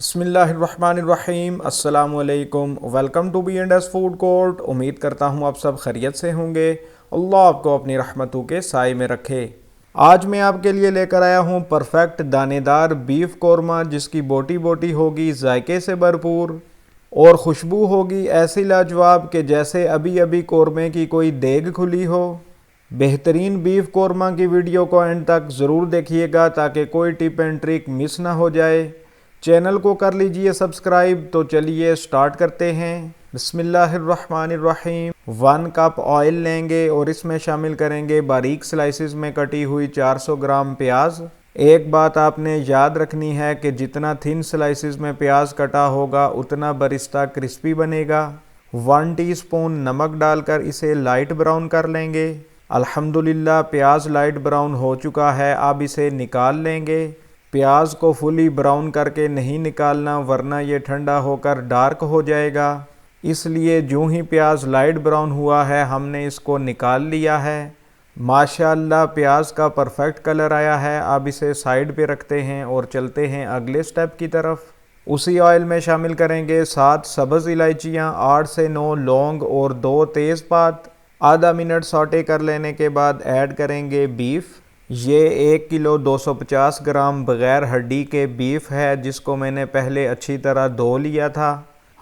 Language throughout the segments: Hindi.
बिस्मिल्लाहिर्रहमानिर्रहीम अस्सलामुअलैकुम। Welcome to B&S food court. उम्मीद करता हूँ आप सब खैरियत से होंगे। अल्लाह आपको अपनी रहमतों के साए में रखे। आज मैं आपके लिए लेकर आया हूँ परफेक्ट दानेदार बीफ कौरमा, जिसकी बोटी बोटी होगी, जायके से भरपूर और खुशबू होगी ऐसी लाजवाब कि जैसे अभी अभी कौरमे की कोई देग खुली हो। बेहतरीन बीफ कौरमा की वीडियो को एंड तक ज़रूर देखिएगा ताकि कोई टिप एंड ट्रिक मिस ना हो जाए। चैनल को कर लीजिए सब्सक्राइब। तो चलिए स्टार्ट करते हैं। बिस्मिल्लाहिर्रहमानिर्रहीम। 1 कप ऑयल लेंगे और इसमें शामिल करेंगे बारीक स्लाइसिस में कटी हुई 400 ग्राम प्याज। एक बात आपने याद रखनी है कि जितना थिन स्लाइसिस में प्याज कटा होगा उतना बरिस्ता क्रिस्पी बनेगा। 1 टीस्पून नमक डालकर इसे लाइट ब्राउन कर लेंगे। अल्हम्दुलिल्लाह प्याज लाइट ब्राउन हो चुका है, अब इसे निकाल लेंगे। प्याज को फुली ब्राउन करके नहीं निकालना, वरना ये ठंडा होकर डार्क हो जाएगा। इसलिए जो ही प्याज लाइट ब्राउन हुआ है हमने इसको निकाल लिया है। माशाअल्लाह प्याज का परफेक्ट कलर आया है। अब इसे साइड पे रखते हैं और चलते हैं अगले स्टेप की तरफ। उसी ऑयल में शामिल करेंगे 7 सब्ज़ इलायचियाँ, 8 से 9 लौंग और 2 तेज़पात। आधा मिनट सौटे कर लेने के बाद ऐड करेंगे बीफ। ये 1 किलो 250 ग्राम बग़ैर हड्डी के बीफ है, जिसको मैंने पहले अच्छी तरह धो लिया था।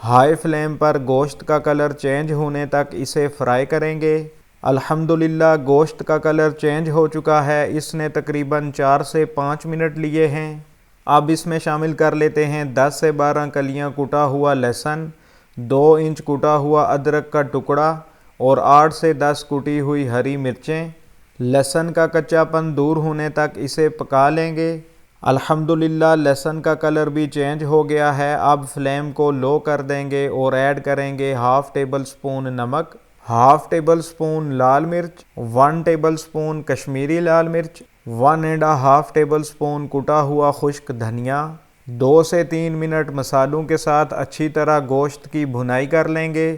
हाई फ्लेम पर गोश्त का कलर चेंज होने तक इसे फ्राई करेंगे। अल्हम्दुलिल्लाह गोश्त का कलर चेंज हो चुका है। इसने तकरीबन 4 से 5 मिनट लिए हैं। अब इसमें शामिल कर लेते हैं 10 से 12 कलियां कुटा हुआ लहसुन, 2 इंच कुटा हुआ अदरक का टुकड़ा और 8 से 10 कुटी हुई हरी मिर्चें। लहसुन का कच्चापन दूर होने तक इसे पका लेंगे। अल्हम्दुलिल्लाह लहसुन का कलर भी चेंज हो गया है। अब फ्लेम को लो कर देंगे और ऐड करेंगे हाफ़ टेबल स्पून नमक, हाफ़ टेबल स्पून लाल मिर्च, 1 टेबल स्पून कश्मीरी लाल मिर्च, 1.5 टेबल स्पून कुटा हुआ खुश्क धनिया। 2 से 3 मिनट मसालों के साथ अच्छी तरह गोश्त की भुनाई कर लेंगे,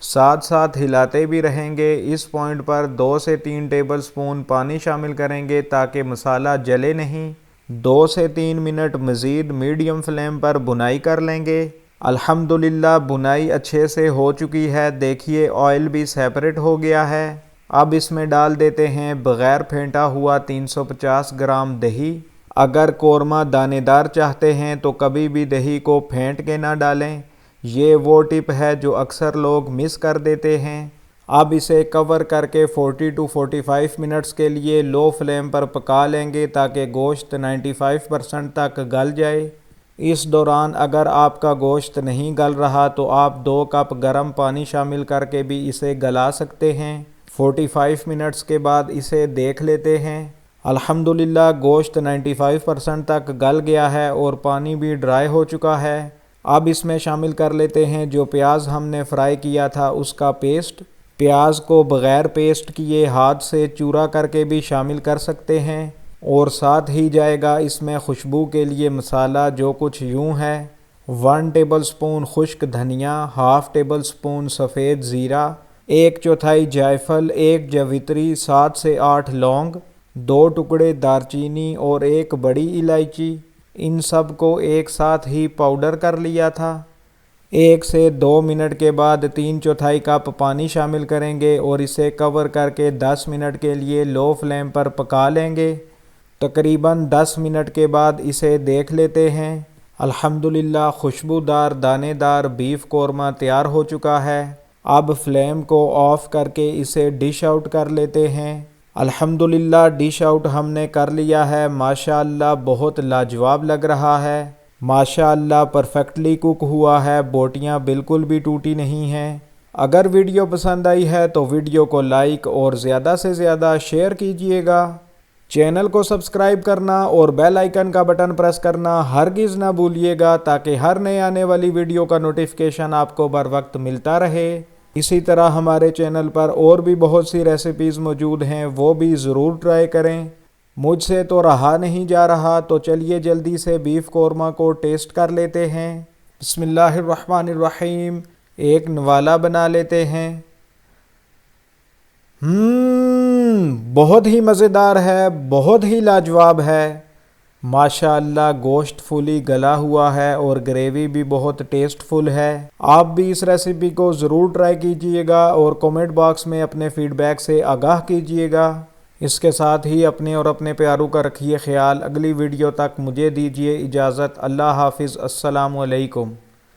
साथ साथ हिलाते भी रहेंगे। इस पॉइंट पर 2 से 3 टेबल स्पून पानी शामिल करेंगे ताकि मसाला जले नहीं। 2 से 3 मिनट मज़ीद मीडियम फ्लेम पर भुनाई कर लेंगे। अल्हम्दुलिल्लाह भुनाई अच्छे से हो चुकी है। देखिए ऑयल भी सेपरेट हो गया है। अब इसमें डाल देते हैं बग़ैर फेंटा हुआ 350 ग्राम दही। अगर कौरमा दानेदार चाहते हैं तो कभी भी दही को फेंट के ना डालें। ये वो टिप है जो अक्सर लोग मिस कर देते हैं। अब इसे कवर करके 40 टू 45 मिनट्स के लिए लो फ्लेम पर पका लेंगे ताकि गोश्त 95% तक गल जाए। इस दौरान अगर आपका गोश्त नहीं गल रहा तो आप 2 कप गर्म पानी शामिल करके भी इसे गला सकते हैं। 45 मिनट्स के बाद इसे देख लेते हैं। अल्हम्दुलिल्लाह गोश्त 95% तक गल गया है और पानी भी ड्राई हो चुका है। अब इसमें शामिल कर लेते हैं जो प्याज हमने फ्राई किया था उसका पेस्ट। प्याज को बग़ैर पेस्ट किए हाथ से चूरा करके भी शामिल कर सकते हैं। और साथ ही जाएगा इसमें खुशबू के लिए मसाला, जो कुछ यूँ है। 1 टेबल स्पून खुश्क धनिया, हाफ़ टेबल स्पून सफ़ेद ज़ीरा, 1/4 जायफल, 1 जवित्री, 7 से 8 लौंग, 2 टुकड़े दारचीनी और 1 बड़ी इलायची। इन सब को एक साथ ही पाउडर कर लिया था। 1 से 2 मिनट के बाद 3/4 कप पानी शामिल करेंगे और इसे कवर करके 10 मिनट के लिए लो फ्लेम पर पका लेंगे। तकरीबन 10 मिनट के बाद इसे देख लेते हैं। अल्हम्दुलिल्लाह खुशबूदार दानेदार बीफ कौरमा तैयार हो चुका है। अब फ्लेम को ऑफ़ करके इसे डिश आउट कर लेते हैं। अल्हम्दुलिल्लाह डिश आउट हमने कर लिया है। माशाअल्लाह बहुत लाजवाब लग रहा है। माशाअल्लाह परफेक्टली कुक हुआ है। बोटियां बिल्कुल भी टूटी नहीं हैं। अगर वीडियो पसंद आई है तो वीडियो को लाइक और ज़्यादा से ज़्यादा शेयर कीजिएगा। चैनल को सब्सक्राइब करना और बेल आइकन का बटन प्रेस करना हरगिज़ ना भूलिएगा ताकि हर नए आने वाली वीडियो का नोटिफिकेशन आपको बर वक्त मिलता रहे। इसी तरह हमारे चैनल पर और भी बहुत सी रेसिपीज़ मौजूद हैं, वो भी ज़रूर ट्राई करें। मुझसे तो रहा नहीं जा रहा, तो चलिए जल्दी से बीफ कौरमा को टेस्ट कर लेते हैं। बिस्मिल्लाहिर्रहमानिर्रहीम। एक नवाला बना लेते हैं। बहुत ही मज़ेदार है, बहुत ही लाजवाब है। माशाअल्लाह गोश्त फुली गला हुआ है और ग्रेवी भी बहुत टेस्टफुल है। आप भी इस रेसिपी को ज़रूर ट्राई कीजिएगा और कमेंट बॉक्स में अपने फीडबैक से आगाह कीजिएगा। इसके साथ ही अपने और अपने प्यारों का रखिए ख्याल। अगली वीडियो तक मुझे दीजिए इजाज़त। अल्लाह हाफिज़। अस्सलामु अलैकुम।